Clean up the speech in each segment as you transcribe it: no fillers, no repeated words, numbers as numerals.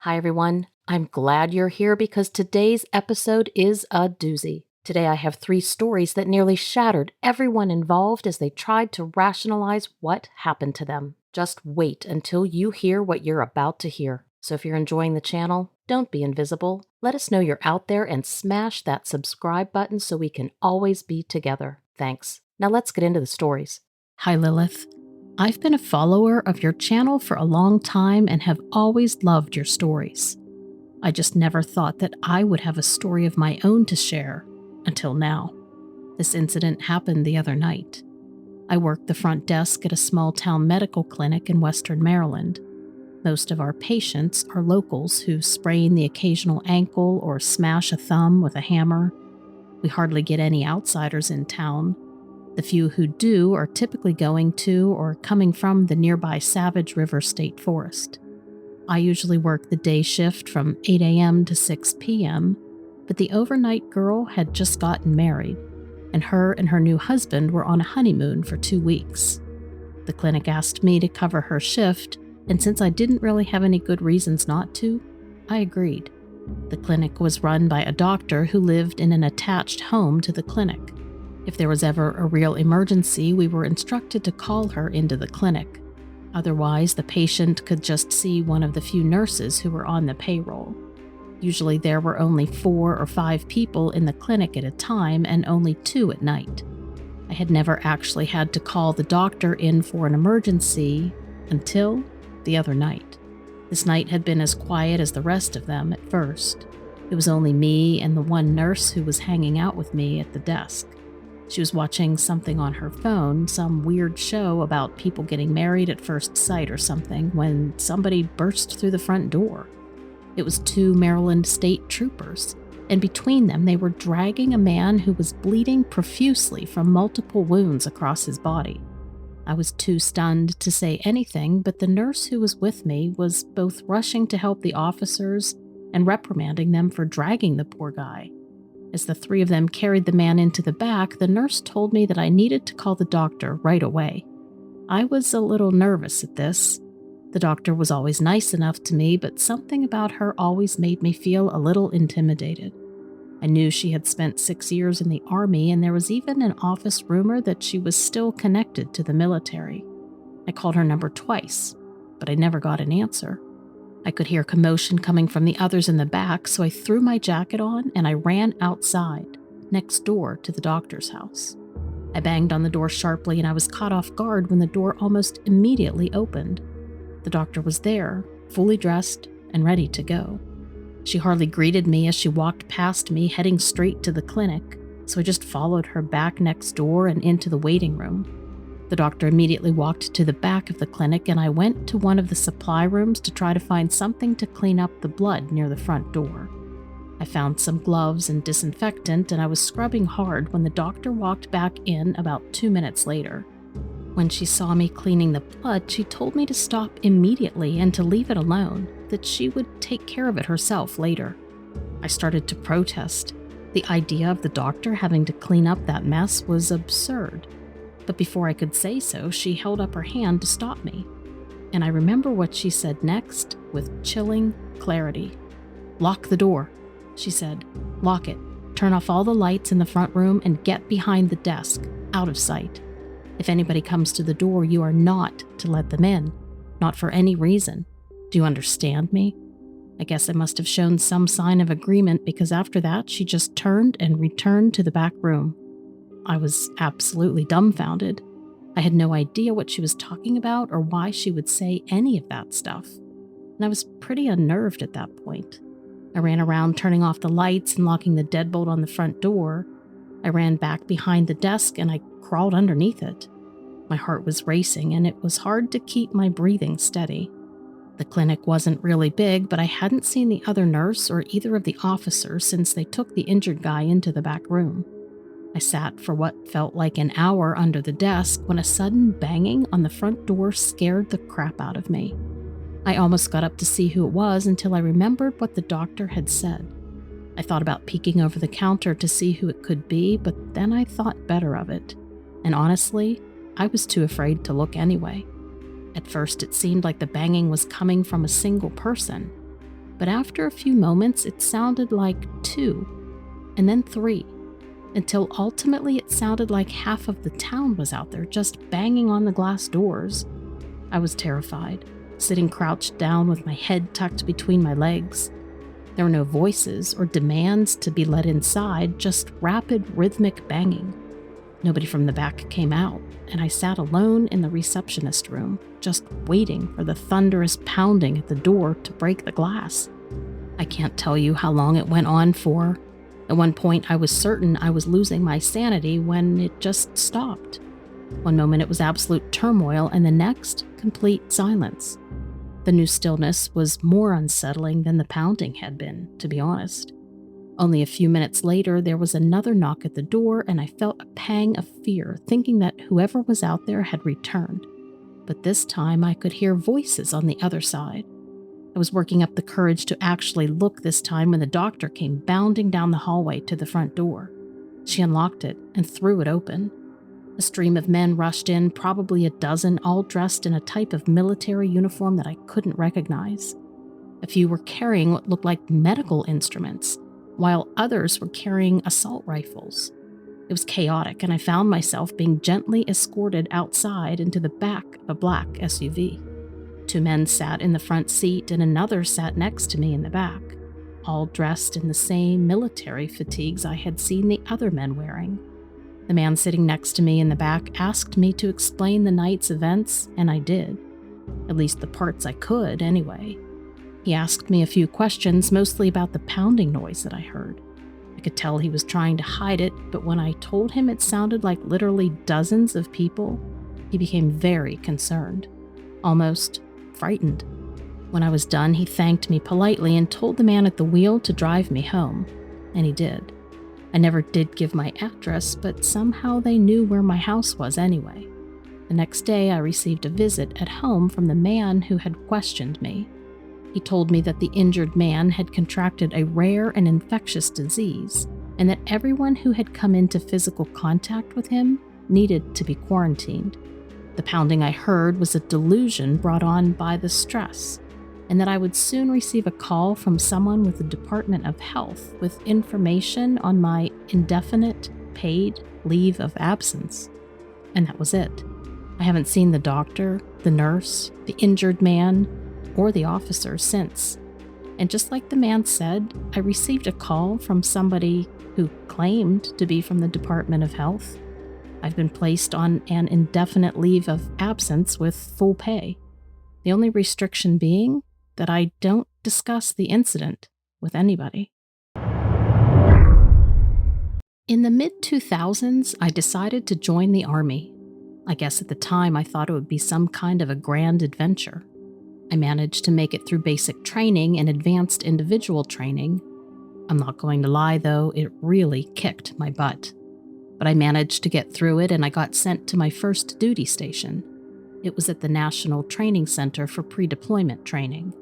Hi, everyone. I'm glad you're here because today's episode is a doozy. Today, I have 3 stories that nearly shattered everyone involved as they tried to rationalize what happened to them. Just wait until you hear what you're about to hear. So, if you're enjoying the channel, don't be invisible. Let us know you're out there and smash that subscribe button so we can always be together. Thanks. Now, let's get into the stories. Hi, Lilith. I've been a follower of your channel for a long time and have always loved your stories. I just never thought that I would have a story of my own to share, until now. This incident happened the other night. I work the front desk at a small-town medical clinic in Western Maryland. Most of our patients are locals who sprain the occasional ankle or smash a thumb with a hammer. We hardly get any outsiders in town. The few who do are typically going to or coming from the nearby Savage River State Forest. I usually work the day shift from 8 a.m. to 6 p.m., but the overnight girl had just gotten married, and her new husband were on a honeymoon for 2 weeks. The clinic asked me to cover her shift, and since I didn't really have any good reasons not to, I agreed. The clinic was run by a doctor who lived in an attached home to the clinic. If there was ever a real emergency, we were instructed to call her into the clinic. Otherwise, the patient could just see one of the few nurses who were on the payroll. Usually there were only 4 or 5 people in the clinic at a time and only 2 at night. I had never actually had to call the doctor in for an emergency until the other night. This night had been as quiet as the rest of them at first. It was only me and the one nurse who was hanging out with me at the desk. She was watching something on her phone, some weird show about people getting married at first sight or something, when somebody burst through the front door. It was 2 Maryland state troopers, and between them they were dragging a man who was bleeding profusely from multiple wounds across his body. I was too stunned to say anything, but the nurse who was with me was both rushing to help the officers and reprimanding them for dragging the poor guy. As the 3 of them carried the man into the back, the nurse told me that I needed to call the doctor right away. I was a little nervous at this. The doctor was always nice enough to me, but something about her always made me feel a little intimidated. I knew she had spent 6 years in the Army, and there was even an office rumor that she was still connected to the military. I called her number twice, but I never got an answer. I could hear commotion coming from the others in the back, so I threw my jacket on and I ran outside, next door to the doctor's house. I banged on the door sharply and I was caught off guard when the door almost immediately opened. The doctor was there, fully dressed and ready to go. She hardly greeted me as she walked past me, heading straight to the clinic, so I just followed her back next door and into the waiting room. The doctor immediately walked to the back of the clinic, and I went to one of the supply rooms to try to find something to clean up the blood near the front door. I found some gloves and disinfectant, and I was scrubbing hard when the doctor walked back in about 2 minutes later. When she saw me cleaning the blood, she told me to stop immediately and to leave it alone, that she would take care of it herself later. I started to protest. The idea of the doctor having to clean up that mess was absurd. But before I could say so, she held up her hand to stop me. And I remember what she said next with chilling clarity. "Lock the door," she said. "Lock it. Turn off all the lights in the front room and get behind the desk, out of sight. If anybody comes to the door, you are not to let them in, not for any reason. Do you understand me?" I guess I must have shown some sign of agreement, because after that, she just turned and returned to the back room. I was absolutely dumbfounded. I had no idea what she was talking about or why she would say any of that stuff. And I was pretty unnerved at that point. I ran around turning off the lights and locking the deadbolt on the front door. I ran back behind the desk and I crawled underneath it. My heart was racing and it was hard to keep my breathing steady. The clinic wasn't really big, but I hadn't seen the other nurse or either of the officers since they took the injured guy into the back room. I sat for what felt like an hour under the desk when a sudden banging on the front door scared the crap out of me. I almost got up to see who it was until I remembered what the doctor had said. I thought about peeking over the counter to see who it could be, but then I thought better of it. And honestly, I was too afraid to look anyway. At first, it seemed like the banging was coming from a single person. But after a few moments, it sounded like 2, and then 3, until ultimately it sounded like half of the town was out there just banging on the glass doors. I was terrified, sitting crouched down with my head tucked between my legs. There were no voices or demands to be let inside, just rapid rhythmic banging. Nobody from the back came out, and I sat alone in the receptionist room, just waiting for the thunderous pounding at the door to break the glass. I can't tell you how long it went on for. At one point, I was certain I was losing my sanity when it just stopped. One moment it was absolute turmoil, and the next, complete silence. The new stillness was more unsettling than the pounding had been, to be honest. Only a few minutes later, there was another knock at the door, and I felt a pang of fear, thinking that whoever was out there had returned. But this time, I could hear voices on the other side. I was working up the courage to actually look this time when the doctor came bounding down the hallway to the front door. She unlocked it and threw it open. A stream of men rushed in, probably a dozen, all dressed in a type of military uniform that I couldn't recognize. A few were carrying what looked like medical instruments, while others were carrying assault rifles. It was chaotic, and I found myself being gently escorted outside into the back of a black SUV. 2 men sat in the front seat, and another sat next to me in the back, all dressed in the same military fatigues I had seen the other men wearing. The man sitting next to me in the back asked me to explain the night's events, and I did. At least the parts I could, anyway. He asked me a few questions, mostly about the pounding noise that I heard. I could tell he was trying to hide it, but when I told him it sounded like literally dozens of people, he became very concerned, almost frightened. When I was done, he thanked me politely and told the man at the wheel to drive me home, and he did. I never did give my address, but somehow they knew where my house was anyway. The next day, I received a visit at home from the man who had questioned me. He told me that the injured man had contracted a rare and infectious disease, and that everyone who had come into physical contact with him needed to be quarantined. The pounding I heard was a delusion brought on by the stress, and that I would soon receive a call from someone with the Department of Health with information on my indefinite paid leave of absence. And that was it. I haven't seen the doctor, the nurse, the injured man, or the officer since. And just like the man said, I received a call from somebody who claimed to be from the Department of Health. I've been placed on an indefinite leave of absence with full pay. The only restriction being that I don't discuss the incident with anybody. In the mid-2000s, I decided to join the Army. I guess at the time I thought it would be some kind of a grand adventure. I managed to make it through basic training and advanced individual training. I'm not going to lie though, it really kicked my butt. But I managed to get through it, and I got sent to my first duty station. It was at the National Training Center for Pre-Deployment Training.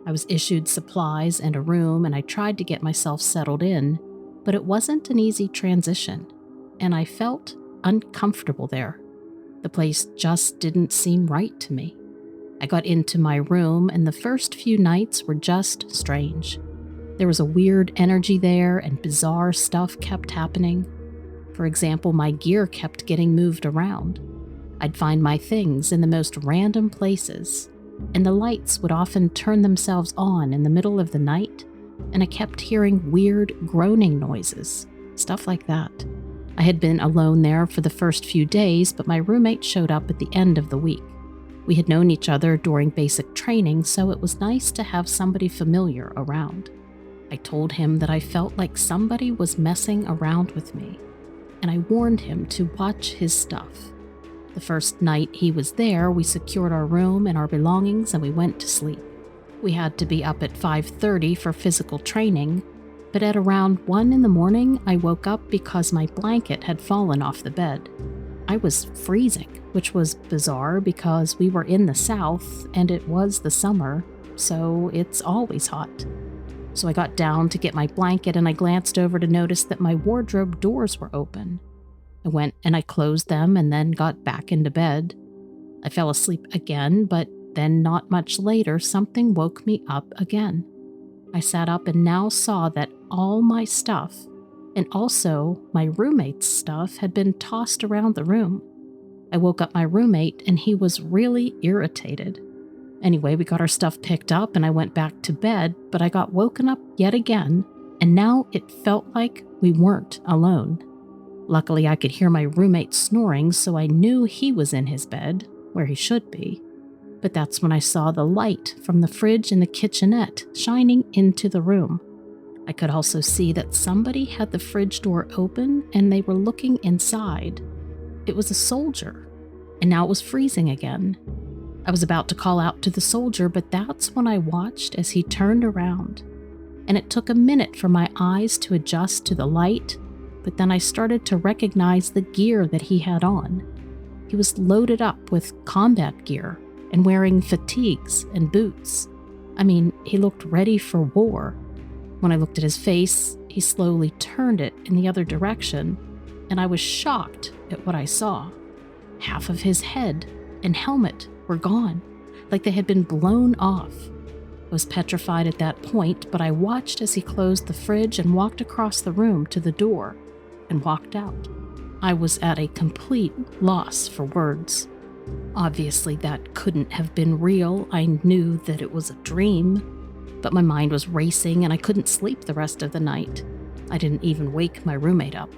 I was issued supplies and a room, and I tried to get myself settled in, but it wasn't an easy transition, and I felt uncomfortable there. The place just didn't seem right to me. I got into my room, and the first few nights were just strange. There was a weird energy there, and bizarre stuff kept happening. For example, my gear kept getting moved around. I'd find my things in the most random places, and the lights would often turn themselves on in the middle of the night, and I kept hearing weird groaning noises, stuff like that. I had been alone there for the first few days, but my roommate showed up at the end of the week. We had known each other during basic training, so it was nice to have somebody familiar around. I told him that I felt like somebody was messing around with me, and I warned him to watch his stuff. The first night he was there, we secured our room and our belongings, and we went to sleep. We had to be up at 5:30 for physical training, but at around 1 in the morning, I woke up because my blanket had fallen off the bed. I was freezing, which was bizarre because we were in the South and it was the summer, so it's always hot. So I got down to get my blanket, and I glanced over to notice that my wardrobe doors were open. I went and I closed them and then got back into bed. I fell asleep again, but then not much later, something woke me up again. I sat up and now saw that all my stuff, and also my roommate's stuff, had been tossed around the room. I woke up my roommate and he was really irritated. Anyway, we got our stuff picked up and I went back to bed, but I got woken up yet again, and now it felt like we weren't alone. Luckily, I could hear my roommate snoring, so I knew he was in his bed, where he should be. But that's when I saw the light from the fridge in the kitchenette shining into the room. I could also see that somebody had the fridge door open and they were looking inside. It was a soldier, and now it was freezing again. I was about to call out to the soldier, but that's when I watched as he turned around. And it took a minute for my eyes to adjust to the light, but then I started to recognize the gear that he had on. He was loaded up with combat gear and wearing fatigues and boots. I mean, he looked ready for war. When I looked at his face, he slowly turned it in the other direction, and I was shocked at what I saw. Half of his head and helmet were gone, like they had been blown off. I was petrified at that point, but I watched as he closed the fridge and walked across the room to the door and walked out. I was at a complete loss for words. Obviously, that couldn't have been real. I knew that it was a dream, but my mind was racing and I couldn't sleep the rest of the night. I didn't even wake my roommate up.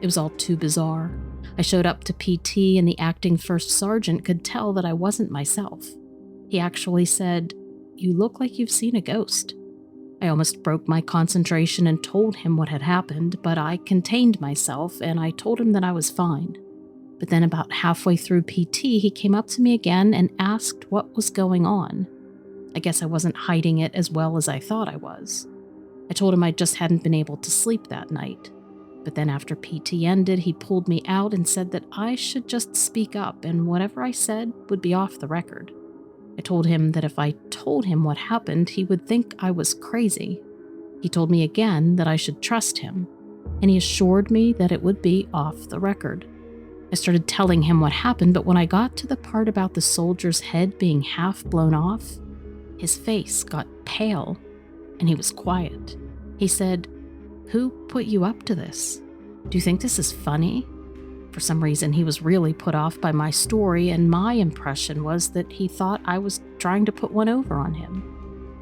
It was all too bizarre. I showed up to PT and the acting first sergeant could tell that I wasn't myself. He actually said, "You look like you've seen a ghost." I almost broke my concentration and told him what had happened, but I contained myself and I told him that I was fine. But then about halfway through PT, he came up to me again and asked what was going on. I guess I wasn't hiding it as well as I thought I was. I told him I just hadn't been able to sleep that night. But then after PT ended, he pulled me out and said that I should just speak up and whatever I said would be off the record. I told him that if I told him what happened, he would think I was crazy. He told me again that I should trust him, and he assured me that it would be off the record. I started telling him what happened, but when I got to the part about the soldier's head being half blown off, his face got pale, and he was quiet. He said, "Who put you up to this? Do you think this is funny?" For some reason, he was really put off by my story, and my impression was that he thought I was trying to put one over on him.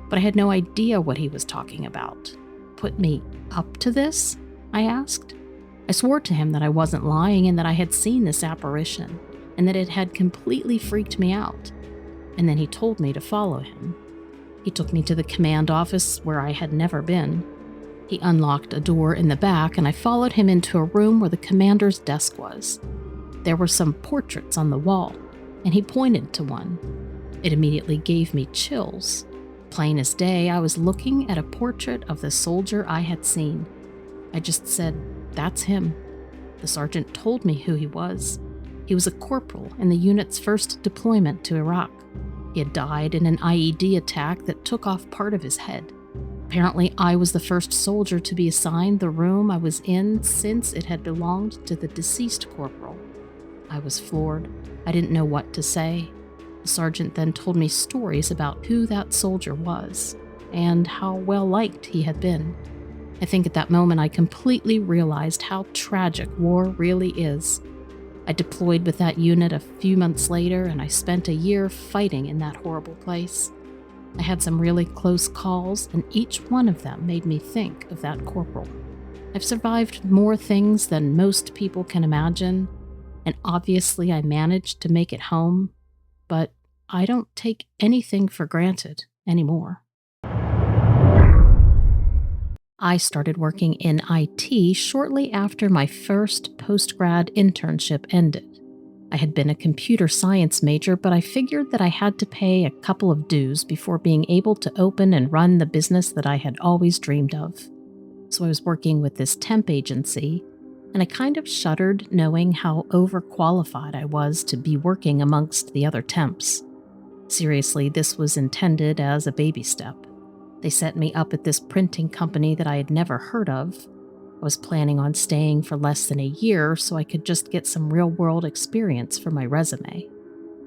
But I had no idea what he was talking about. "Put me up to this?" I asked. I swore to him that I wasn't lying and that I had seen this apparition, and that it had completely freaked me out. And then he told me to follow him. He took me to the command office where I had never been. He unlocked a door in the back, and I followed him into a room where the commander's desk was. There were some portraits on the wall, and he pointed to one. It immediately gave me chills. Plain as day, I was looking at a portrait of the soldier I had seen. I just said, "That's him." The sergeant told me who he was. He was a corporal in the unit's first deployment to Iraq. He had died in an IED attack that took off part of his head. Apparently, I was the first soldier to be assigned the room I was in since it had belonged to the deceased corporal. I was floored. I didn't know what to say. The sergeant then told me stories about who that soldier was and how well liked he had been. I think at that moment I completely realized how tragic war really is. I deployed with that unit a few months later, and I spent a year fighting in that horrible place. I had some really close calls, and each one of them made me think of that corporal. I've survived more things than most people can imagine, and obviously I managed to make it home, but I don't take anything for granted anymore. I started working in IT shortly after my first post-grad internship ended. I had been a computer science major, but I figured that I had to pay a couple of dues before being able to open and run the business that I had always dreamed of. So I was working with this temp agency, and I kind of shuddered knowing how overqualified I was to be working amongst the other temps. Seriously, this was intended as a baby step. They set me up at this printing company that I had never heard of. I was planning on staying for less than a year so I could just get some real-world experience for my resume.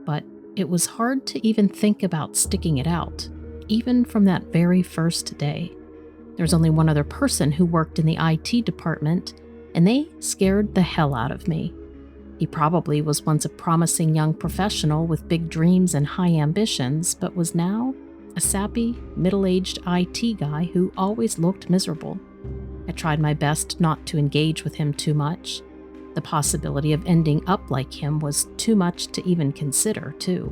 But it was hard to even think about sticking it out, even from that very first day. There was only one other person who worked in the IT department, and they scared the hell out of me. He probably was once a promising young professional with big dreams and high ambitions, but was now a sappy, middle-aged IT guy who always looked miserable. I tried my best not to engage with him too much. The possibility of ending up like him was too much to even consider, too.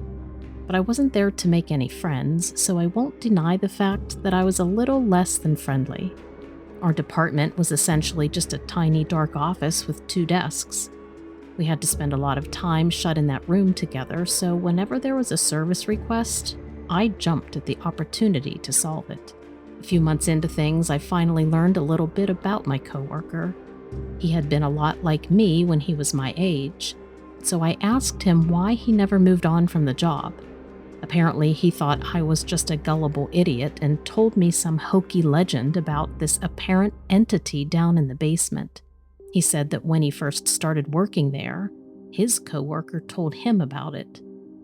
But I wasn't there to make any friends, so I won't deny the fact that I was a little less than friendly. Our department was essentially just a tiny dark office with 2 desks. We had to spend a lot of time shut in that room together, so whenever there was a service request, I jumped at the opportunity to solve it. A few months into things, I finally learned a little bit about my coworker. He had been a lot like me when he was my age, so I asked him why he never moved on from the job. Apparently, he thought I was just a gullible idiot and told me some hokey legend about this apparent entity down in the basement. He said that when he first started working there, his coworker told him about it.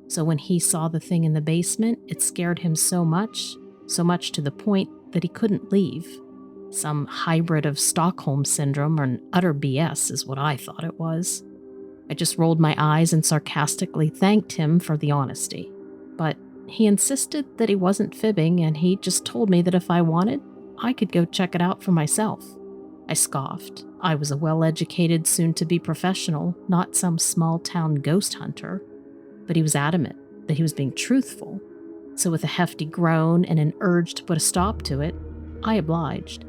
So when he saw the thing in the basement, it scared him so much to the point that he couldn't leave. Some hybrid of Stockholm Syndrome or an utter BS is what I thought it was. I just rolled my eyes and sarcastically thanked him for the honesty. But he insisted that he wasn't fibbing, and he just told me that if I wanted, I could go check it out for myself. I scoffed. I was a well-educated, soon-to-be professional, not some small-town ghost hunter. But he was adamant that he was being truthful. So with a hefty groan and an urge to put a stop to it, I obliged.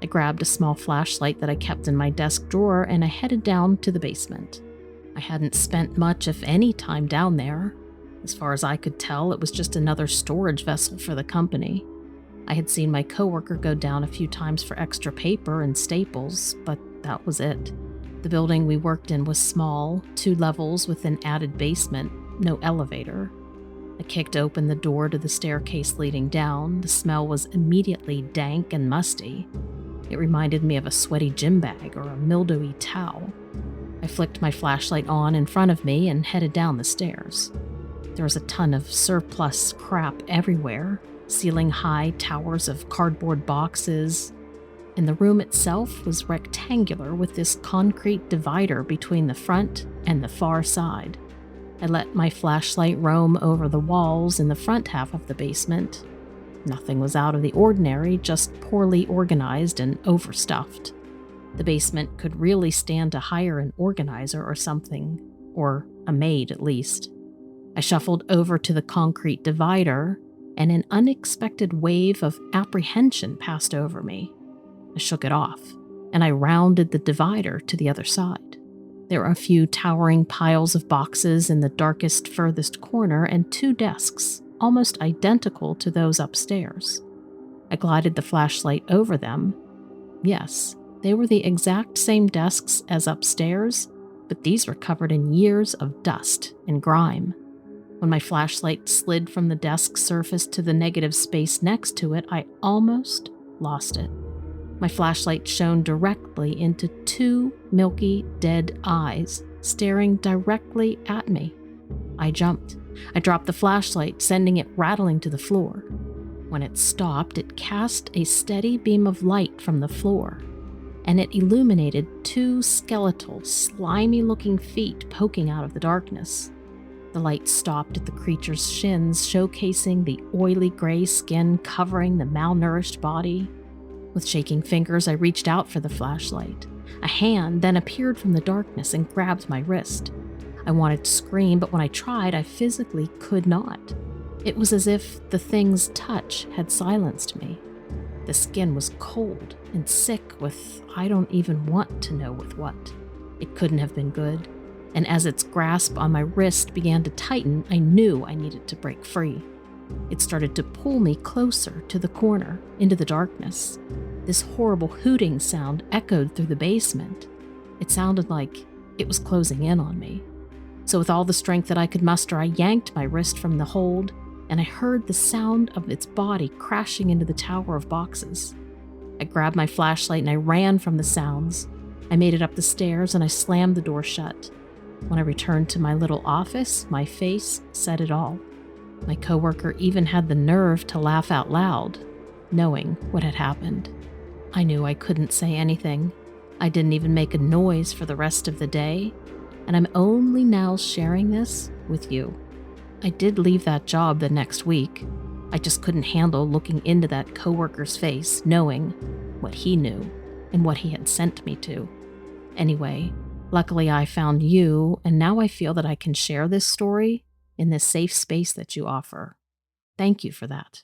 I grabbed a small flashlight that I kept in my desk drawer, and I headed down to the basement. I hadn't spent much, if any, time down there. As far as I could tell, it was just another storage vessel for the company. I had seen my coworker go down a few times for extra paper and staples, but that was it. The building we worked in was small, 2 levels with an added basement, no elevator. I kicked open the door to the staircase leading down. The smell was immediately dank and musty. It reminded me of a sweaty gym bag or a mildewy towel. I flicked my flashlight on in front of me and headed down the stairs. There was a ton of surplus crap everywhere, ceiling-high towers of cardboard boxes, and the room itself was rectangular with this concrete divider between the front and the far side. I let my flashlight roam over the walls in the front half of the basement. Nothing was out of the ordinary, just poorly organized and overstuffed. The basement could really stand to hire an organizer or something, or a maid at least. I shuffled over to the concrete divider, and an unexpected wave of apprehension passed over me. I shook it off, and I rounded the divider to the other side. There were a few towering piles of boxes in the darkest, furthest corner, and 2 desks, almost identical to those upstairs. I glided the flashlight over them. Yes, they were the exact same desks as upstairs, but these were covered in years of dust and grime. When my flashlight slid from the desk surface to the negative space next to it, I almost lost it. My flashlight shone directly into 2 milky, dead eyes, staring directly at me. I jumped. I dropped the flashlight, sending it rattling to the floor. When it stopped, it cast a steady beam of light from the floor, and it illuminated 2 skeletal, slimy-looking feet poking out of the darkness. The light stopped at the creature's shins, showcasing the oily gray skin covering the malnourished body. With shaking fingers, I reached out for the flashlight. A hand then appeared from the darkness and grabbed my wrist. I wanted to scream, but when I tried, I physically could not. It was as if the thing's touch had silenced me. The skin was cold and sick with I don't even want to know with what. It couldn't have been good. And as its grasp on my wrist began to tighten, I knew I needed to break free. It started to pull me closer to the corner, into the darkness. This horrible hooting sound echoed through the basement. It sounded like it was closing in on me. So with all the strength that I could muster, I yanked my wrist from the hold, and I heard the sound of its body crashing into the tower of boxes. I grabbed my flashlight and I ran from the sounds. I made it up the stairs and I slammed the door shut. When I returned to my little office, my face said it all. My coworker even had the nerve to laugh out loud, knowing what had happened. I knew I couldn't say anything. I didn't even make a noise for the rest of the day, and I'm only now sharing this with you. I did leave that job the next week. I just couldn't handle looking into that coworker's face, knowing what he knew and what he had sent me to. Anyway, luckily I found you, and now I feel that I can share this story in this safe space that you offer. Thank you for that.